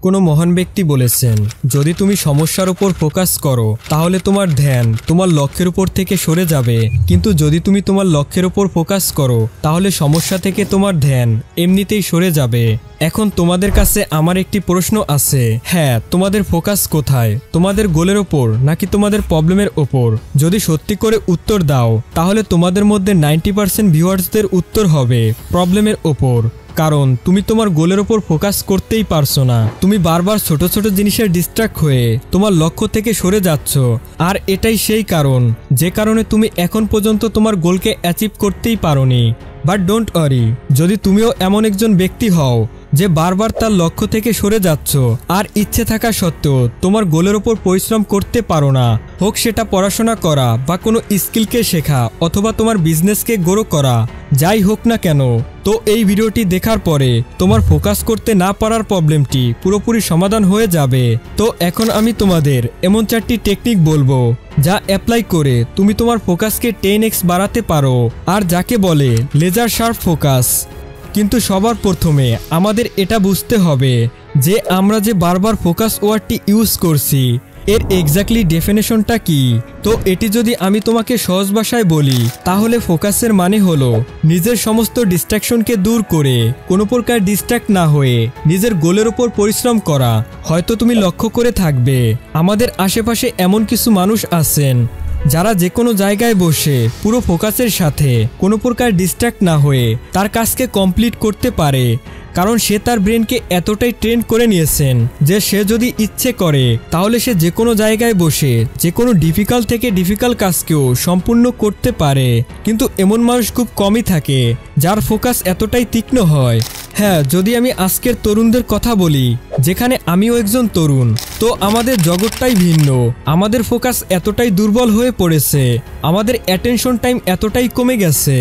কোনো মহান ব্যক্তি বলেছেন, যদি তুমি সমস্যার উপর ফোকাস করো তাহলে তোমার ধ্যান তোমার লক্ষ্যের উপর থেকে সরে যাবে, কিন্তু যদি তুমি তোমার লক্ষ্যের উপর ফোকাস করো তাহলে সমস্যা থেকে তোমার ধ্যান এমনিতেই সরে যাবে। এখন তোমাদের কাছে আমার একটি প্রশ্ন আছে, হ্যাঁ, তোমাদের ফোকাস কোথায়? তোমাদের গোলের ওপর নাকি তোমাদের প্রবলেমের ওপর? যদি সত্যি করে উত্তর দাও তাহলে তোমাদের মধ্যে 90% ভিউয়ার্সদের উত্তর হবে প্রবলেমের ওপর, কারণ তুমি তোমার গোলের ওপর ফোকাস করতেই পারছো না। তুমি বারবার ছোট ছোট জিনিসের ডিস্ট্রাক্ট হয়ে তোমার লক্ষ্য থেকে সরে যাচ্ছ, আর এটাই সেই কারণ যে কারণে তুমি এখন পর্যন্ত তোমার গোলকে অ্যাচিভ করতেই পারোনি। বাট ডোন্ট ওয়ারি, যদি তুমিও এমন একজন ব্যক্তি হও যে বারবার তার লক্ষ্য থেকে সরে যাচ্ছ আর ইচ্ছে থাকা সত্ত্বেও তোমার গোলের ওপর পরিশ্রম করতে পারো না, হোক সেটা পড়াশোনা করা বা কোনো স্কিলকে শেখা অথবা তোমার বিজনেসকে গ্রো করা, যাই হোক না কেন, তো এই ভিডিওটি দেখার পরে তোমার ফোকাস করতে না পারার প্রবলেমটি পুরোপুরি সমাধান হয়ে যাবে। তো এখন আমি তোমাদের এমন 4টি টেকনিক বলবো যা অ্যাপ্লাই করে তুমি তোমার ফোকাসকে 10x বাড়াতে পারো, আর যাকে বলে লেজার শার্প ফোকাস। কিন্তু সবার প্রথমে আমাদের এটা বুঝতে হবে যে আমরা যে বারবার ফোকাস ওয়ার্ডটি ইউজ করছি এর এক্স্যাক্টলি ডেফিনেশনটা কি। তো এটি যদি আমি তোমাকে সহজ ভাষায় বলি তাহলে ফোকাসের মানে হলো নিজের সমস্ত ডিস্ট্রাকশনকে দূর করে কোনো প্রকার ডিস্ট্রাক্ট না হয়ে নিজের গোলের উপর পরিশ্রম করা। হয়তো তুমি লক্ষ্য করে থাকবে আমাদের আশেপাশে এমন কিছু মানুষ আছেন যারা যে কোনো জায়গায় বসে পুরো ফোকাসের সাথে কোনো প্রকার ডিস্ট্রাক্ট না হয়ে তার কাজকে কমপ্লিট করতে পারে, কারণ সে তার ব্রেনকে এতটাই ট্রেন করে নিয়েছেন যে সে যদি ইচ্ছে করে তাহলে সে যে কোনো জায়গায় বসে যে কোনো ডিফিকাল্ট থেকে ডিফিকাল্ট কাজকেও সম্পূর্ণ করতে পারে। কিন্তু এমন মানুষ খুব কমই থাকে যার ফোকাস এতটাই তীক্ষ্ণ হয়। হ্যাঁ, যদি আমি আজকের তরুণদের কথা বলি, যেখানে আমিও একজন তরুণ, তো আমাদের জগৎটাই ভিন্ন। আমাদের ফোকাস এতটাই দুর্বল হয়ে পড়েছে, আমাদের অ্যাটেনশন টাইম এতটাই কমে গেছে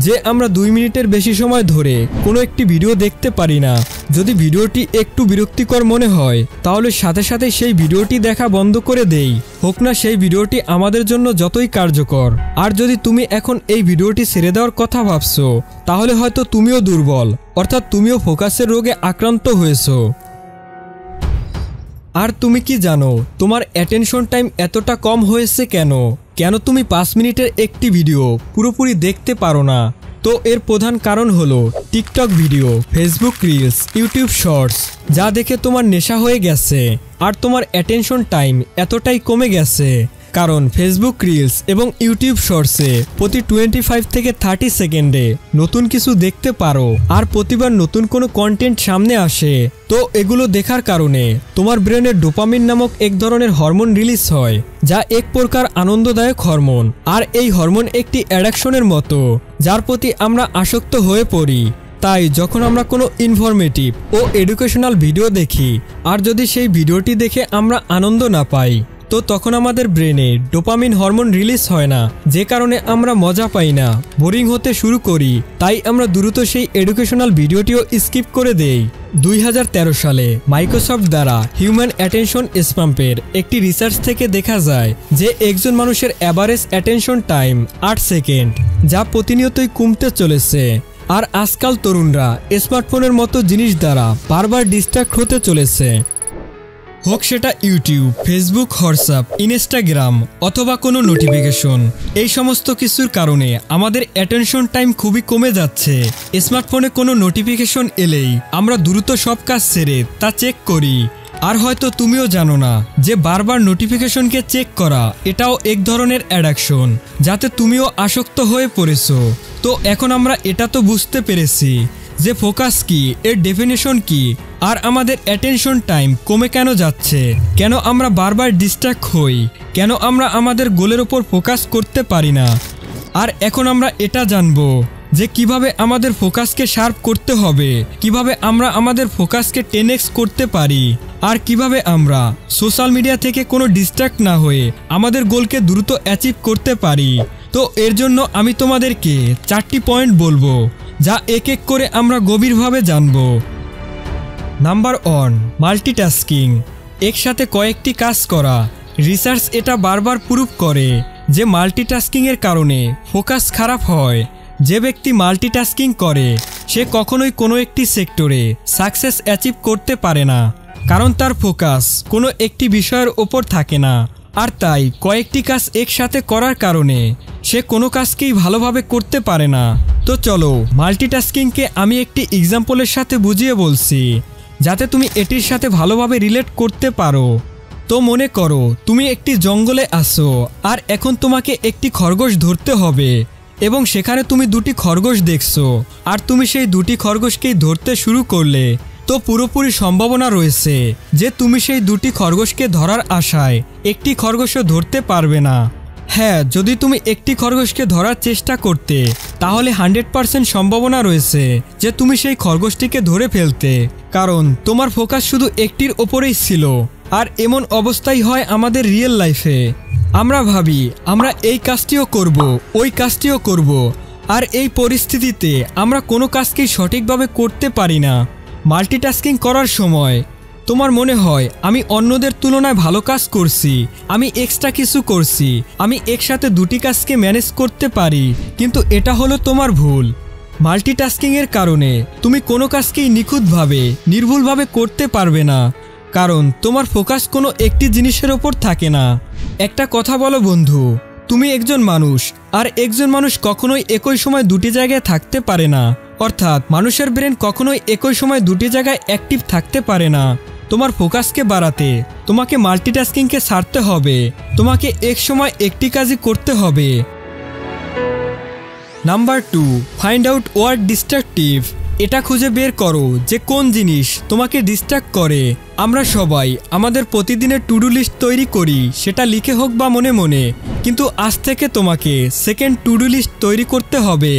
যে আমরা 2 মিনিটের বেশি সময় ধরে কোনো একটি ভিডিও দেখতে পারি না। যদি ভিডিওটি একটু বিরক্তিকর মনে হয় তাহলে সাথে সাথে সেই ভিডিওটি দেখা বন্ধ করে দেই, হোক না সেই ভিডিওটি আমাদের জন্য যতই কার্যকর। আর যদি তুমি এখন এই ভিডিওটি ছেড়ে দেওয়ার কথা ভাবছো তাহলে হয়তো তুমিও দুর্বল, অর্থাৎ তুমিও ফোকাসের রোগে আক্রান্ত হয়েছো। আর তুমি কি জানো তোমার অ্যাটেনশন টাইম এতটা কম হয়েছে কেন? কেন তুমি 5 মিনিটের একটি ভিডিও পুরোপুরি দেখতে পারো না? তো এর প্রধান কারণ হলো TikTok video, Facebook reels, YouTube shorts, যা দেখে তোমার নেশা হয়ে গেছে। আর তোমার অ্যাটেনশন টাইম এতটাই কমে গেছে কারণ ফেসবুক রিলস এবং ইউটিউব শর্টসে প্রতি 25 থেকে 30 সেকেন্ডে নতুন কিছু দেখতে পারো, আর প্রতিবার নতুন কোনো কন্টেন্ট সামনে আসে। তো এগুলো দেখার কারণে তোমার ব্রেনে ডোপামিন নামক এক ধরনের হরমোন রিলিজ হয়, যা এক প্রকার আনন্দদায়ক হরমোন। আর এই হরমোন একটি অ্যাডাকশনের মতো, যার প্রতি আমরা আসক্ত হয়ে পড়ি। তাই যখন আমরা কোনো ইনফরমেটিভ ও এডুকেশনাল ভিডিও দেখি আর যদি সেই ভিডিওটি দেখে আমরা আনন্দ না পাই, তো তখন আমাদের ব্রেনে ডোপামিন হরমোন রিলিজ হয় না, যে কারণে আমরা মজা পাই না, বোরিং হতে শুরু করি। তাই আমরা দ্রুত সেই এডুকেশনাল ভিডিওটিও স্কিপ করে দেই। 2013 সালে মাইক্রোসফট দ্বারা হিউম্যান অ্যাটেনশন স্প্যাম্পের একটি রিসার্চ থেকে দেখা যায় যে একজন মানুষের অ্যাভারেজ অ্যাটেনশন টাইম 8 সেকেন্ড, যা প্রতিনিয়তই কমতে চলেছে। আর আজকাল তরুণরা স্মার্টফোনের মতো জিনিস দ্বারা বারবার ডিস্ট্রাক্ট হতে চলেছে, হোক সেটা ইউটিউব, ফেসবুক, হোয়াটসঅ্যাপ, ইনস্টাগ্রাম অথবা কোনো নোটিফিকেশন। এই সমস্ত কিছুর কারণে আমাদের অ্যাটেনশন টাইম খুবই কমে যাচ্ছে। স্মার্টফোনে কোনো নোটিফিকেশন এলেই আমরা দ্রুত সব কাজ ছেড়ে তা চেক করি। আর হয়তো তুমিও জানো না যে বারবার নোটিফিকেশনকে চেক করা এটাও এক ধরনের অ্যাডাকশন, যাতে তুমিও আসক্ত হয়ে পড়েছো। তো এখন আমরা এটা তো বুঝতে পেরেছি যে ফোকাস কি, এর ডেফিনেশন কি, আর আমাদের অ্যাটেনশন টাইম কমে কেন যাচ্ছে, কেন আমরা বারবার ডিস্ট্রাক্ট হই, কেন আমরা আমাদের গোলের ওপর ফোকাস করতে পারি না। আর এখন আমরা এটা জানবো যে কিভাবে আমাদের ফোকাসকে শার্প করতে হবে, কিভাবে আমরা আমাদের ফোকাসকে 10x করতে পারি, আর কিভাবে আমরা সোশ্যাল মিডিয়া থেকে কোনো ডিস্ট্রাক্ট না হয়ে আমাদের গোলকে দ্রুত অ্যাচিভ করতে পারি। তো এর জন্য আমি তোমাদেরকে 4টি পয়েন্ট বলবো, যা এক এক করে আমরা গভীরভাবে জানব। নাম্বার 1, মাল্টিটাস্কিং, একসাথে কয়েকটি কাজ করা। রিসার্চ এটা বারবার প্রুভ করে যে মাল্টিটাস্কিংয়ের কারণে ফোকাস খারাপ হয়। যে ব্যক্তি মাল্টিটাস্কিং করে সে কখনোই কোনো একটি সেক্টরে সাকসেস অ্যাচিভ করতে পারে না। কারণ তার ফোকাস কোনো একটি বিষয়ের ওপর থাকে না। আর তাই কয়েকটি কাজ একসাথে করার কারণে সে কোনো কাজকেই ভালোভাবে করতে পারে না। তো চলো মাল্টিটাস্কিংকে আমি একটি এক্সাম্পলের সাথে বুঝিয়ে বলছি, যাতে তুমি এটির সাথে ভালোভাবে রিলেট করতে পারো। তো মনে করো তুমি একটি জঙ্গলে আসো, আর এখন তোমাকে একটি খরগোশ ধরতে হবে এবং সেখানে তুমি দুটি খরগোশ দেখছো, আর তুমি সেই দুটি খরগোশকেই ধরতে শুরু করলে। তো পুরোপুরি সম্ভাবনা রয়েছে যে তুমি সেই দুটি খরগোশকে ধরার আশায় একটি খরগোশও ধরতে পারবে না। হ্যাঁ, যদি তুমি একটি খরগোশকে ধরার চেষ্টা করতে, তাহলে 100% সম্ভাবনা রয়েছে যে তুমি সেই খরগোশটিকে ধরে ফেলতে, কারণ তোমার ফোকাস শুধু একটির ওপরেই ছিল। আর এমন অবস্থাই হয় আমাদের রিয়েল লাইফে। আমরা ভাবি আমরা এই কাজটিও করব, ওই কাজটিও করব, আর এই পরিস্থিতিতে আমরা কোনো কাজকেই সঠিকভাবে করতে পারি না। মাল্টিটাস্কিং করার সময় তোমার মনে হয় আমি অন্যদের তুলনায় ভালো কাজ করছি, আমি এক্সট্রা কিছু করছি, আমি একসাথে দুটি কাজকে ম্যানেজ করতে পারি, কিন্তু এটা হলো তোমার ভুল। মাল্টিটাস্কিংয়ের কারণে তুমি কোনো কাজকেই নিখুঁতভাবে, নির্ভুলভাবে করতে পারবে না, কারণ তোমার ফোকাস কোনো একটি জিনিসের ওপর থাকে না। একটা কথা বলো বন্ধু, তুমি একজন মানুষ, আর একজন মানুষ কখনোই একই সময় দুটি জায়গায় থাকতে পারে না। অর্থাৎ মানুষের ব্রেন কখনোই একই সময় দুটি জায়গায় অ্যাক্টিভ থাকতে পারে না। তোমার ফোকাসকে বাড়াতে তোমাকে মাল্টিটাস্কিংকে ছাড়তে হবে, তোমাকে এক সময় একটি কাজই করতে হবে। Number 2, find out what destructive. এটা খুঁজে বের করো যে কোন জিনিস তোমাকে ডিস্ট্রাক্ট করে। আমরা সবাই আমাদের প্রতিদিনের টু ডু লিস্ট তৈরি করি, সেটা লিখে হোক বা মনে মনে, কিন্তু আজ থেকে তোমাকে সেকেন্ড টু ডু লিস্ট তৈরি করতে হবে,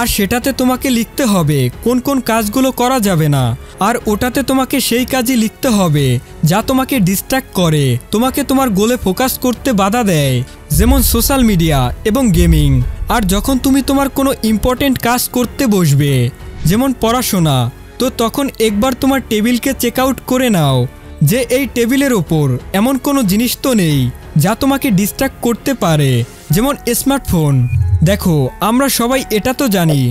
আর সেটাতে তোমাকে লিখতে হবে কোন কোন কাজগুলো করা যাবে না, আর ওটাতে তোমাকে সেই কাজই লিখতে হবে যা তোমাকে ডিস্ট্রাক্ট করে, তোমাকে তোমার গোলে ফোকাস করতে বাধা দেয়, যেমন সোশ্যাল মিডিয়া এবং গেমিং। আর যখন তুমি তোমার কোনো ইম্পর্টেন্ট কাজ করতে বসবে, যেমন পড়াশোনা, তো তখন একবার তোমার টেবিলকে চেক আউট করে নাও যে এই টেবিলের ওপর এমন কোনো জিনিস তো নেই যা তোমাকে ডিস্ট্রাক্ট করতে পারে, যেমন স্মার্টফোন। দেখো, আমরা সবাই এটা তো জানি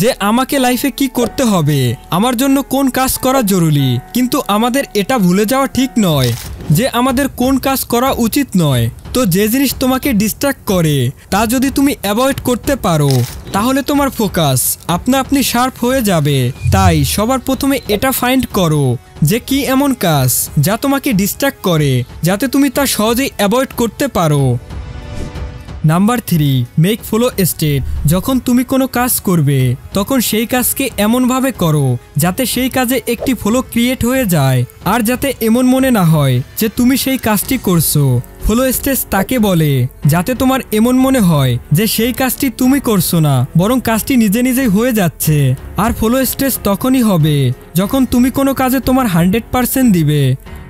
যে আমাকে লাইফে কি করতে হবে, আমার জন্য কোন কাজ করা জরুরি, কিন্তু আমাদের এটা ভুলে যাওয়া ঠিক নয় যে আমাদের কোন কাজ করা উচিত নয়। তো যে জিনিস তোমাকে ডিস্ট্রাক্ট করে তা যদি তুমি অ্যাভয়েড করতে পারো, তাহলে তোমার ফোকাস আপনা আপনি শার্প হয়ে যাবে। তাই সবার প্রথমে এটা ফাইন্ড করো যে কি এমন কাজ যা তোমাকে ডিস্ট্রাক্ট করে, যাতে তুমি তা সহজেই অ্যাভয়েড করতে পারো। Number 3, make flow state. যখন তুমি কোনো কাজ করবে, তখন সেই কাজকে এমনভাবে করো যাতে সেই কাজে একটি ফ্লো ক্রিয়েট হয়ে যায়, আর যাতে এমন মনে না হয় যে তুমি সেই কাজটি করছো। ফ্লো স্টেজ তাকে বলে যাতে তোমার এমন মনে হয় যে সেই কাজটি তুমি করছো না, বরং কাজটি নিজে নিজেই হয়ে যাচ্ছে। আর ফ্লো স্টেজ তখনই হবে যখন তুমি কোনো কাজে তোমার 100% দিবে।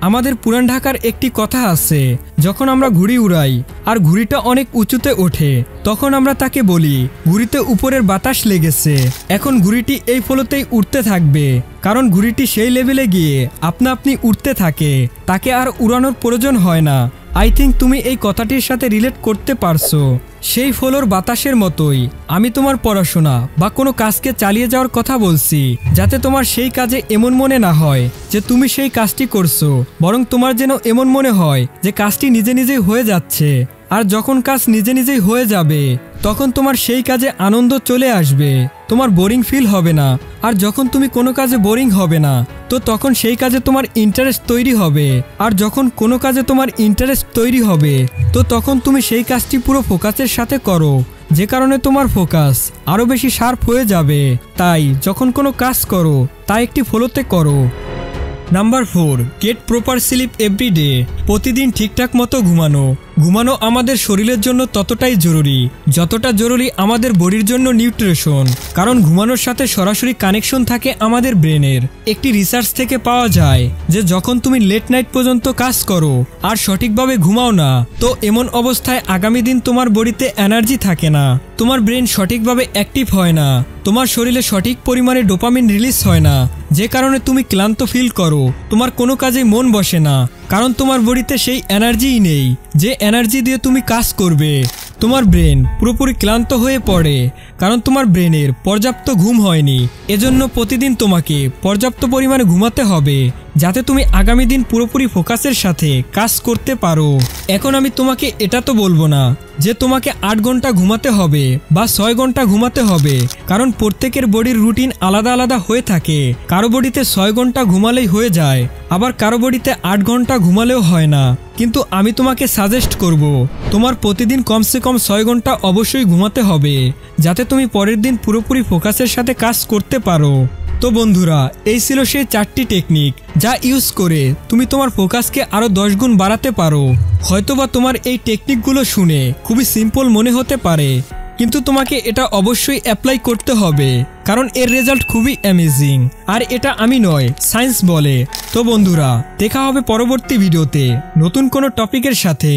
আমাদের পুরান ঢাকার একটি কথা আছে, যখন আমরা ঘুড়ি উড়াই আর ঘুড়িটা অনেক উঁচুতে ওঠে, তখন আমরা তাকে বলি ঘুড়িতে উপরের বাতাস লেগেছে। এখন ঘুড়িটি এই ফ্লোতেই উঠতে থাকবে, কারণ ঘুড়িটি সেই লেভেলে গিয়ে আপনা আপনি উঠতে থাকে, তাকে আর উড়ানোর প্রয়োজন হয় না। আই থিঙ্ক তুমি এই কথাটির সাথে রিলেট করতে পারছো। সেই ফ্লোর বাতাসের মতোই আমি তোমার পড়াশোনা বা কোনো কাজকে চালিয়ে যাওয়ার কথা বলছি, যাতে তোমার সেই কাজে এমন মনে না হয় যে তুমি সেই কাজটি করছো, বরং তোমার যেন এমন মনে হয় যে কাজটি নিজে নিজেই হয়ে যাচ্ছে। আর যখন কাজ নিজে নিজেই হয়ে যাবে, তখন তোমার সেই কাজে আনন্দ চলে আসবে, তোমার বোরিং ফিল হবে না। আর যখন তুমি কোনো কাজে বোরিং হবে না, তো তখন সেই কাজে তোমার ইন্টারেস্ট তৈরি হবে। আর যখন কোনো কাজে তোমার ইন্টারেস্ট তৈরি হবে, তো তখন তুমি সেই কাজটি পুরো ফোকাসের সাথে করো, যে কারণে তোমার ফোকাস আরও বেশি শার্প হয়ে যাবে। তাই যখন কোনো কাজ করো, তা একটি ফ্লোতে করো। Number 4, gate proper slip every day. প্রতিদিন ঠিকঠাক মতো ঘুমানো। ঘুমানো আমাদের শরীরের জন্য ততটাই জরুরি যতটা জরুরি আমাদের বডির জন্য নিউট্রিশন, কারণ ঘুমানোর সাথে সরাসরি কানেকশন থাকে আমাদের ব্রেনের। একটি রিসার্চ থেকে পাওয়া যায় যে যখন তুমি লেট নাইট পর্যন্ত কাজ করো আর সঠিকভাবে ঘুমাও না, তো এমন অবস্থায় আগামী দিন তোমার বডিতে এনার্জি থাকে না, তোমার ব্রেন সঠিকভাবে অ্যাক্টিভ হয় না, তোমার শরীরে সঠিক পরিমাণে ডোপামিন রিলিজ হয় না, যে কারণে তুমি ক্লান্ত ফিল করো, তোমার কোনো কাজে মন বসে না, কারণ তোমার বডিতে সেই এনার্জিই নেই যে এনার্জি দিয়ে তুমি কাজ করবে। তোমার ব্রেন পুরোপুরি ক্লান্ত হয়ে পড়ে, কারণ তোমার ব্রেনের পর্যাপ্ত ঘুম হয়নি। এজন্য প্রতিদিন তোমাকে পর্যাপ্ত পরিমাণে ঘুমাতে হবে যাতে তুমি আগামী দিন পুরোপুরি ফোকাসের সাথে কাজ করতে পারো। এখন আমি তোমাকে এটা তো বলবো না যে তোমাকে 8 ঘন্টা ঘুমাতে হবে বা 6 ঘন্টা ঘুমাতে হবে, কারণ প্রত্যেকের বডির রুটিন আলাদা আলাদা হয়ে থাকে। কারো বডিতে 6 ঘন্টা ঘুমালেই হয়ে যায়, আবার কারো বডিতে 8 ঘন্টা ঘুমালেও হয় না। কিন্তু আমি তোমাকে সাজেস্ট করব তোমার প্রতিদিন কমসে কম 6 ঘন্টা অবশ্যই ঘুমাতে হবে যাতে তুমি পরের দিন পুরোপুরি ফোকাসের সাথে কাজ করতে পারো। তো বন্ধুরা, এই ছিল সেই 4টি টেকনিক যা ইউজ করে তুমি তোমার ফোকাসকে আরো 10 গুণ বাড়াতে পারো। হয়তোবা তোমার এই টেকনিকগুলো শুনে খুবই সিম্পল মনে হতে পারে, কিন্তু তোমাকে এটা অবশ্যই অ্যাপ্লাই করতে হবে কারণ এর রেজাল্ট খুবই অ্যামেজিং। আর এটা আমি নয়, সায়েন্স বলে। তো বন্ধুরা, দেখা হবে পরবর্তী ভিডিওতে নতুন কোনো টপিকের সাথে।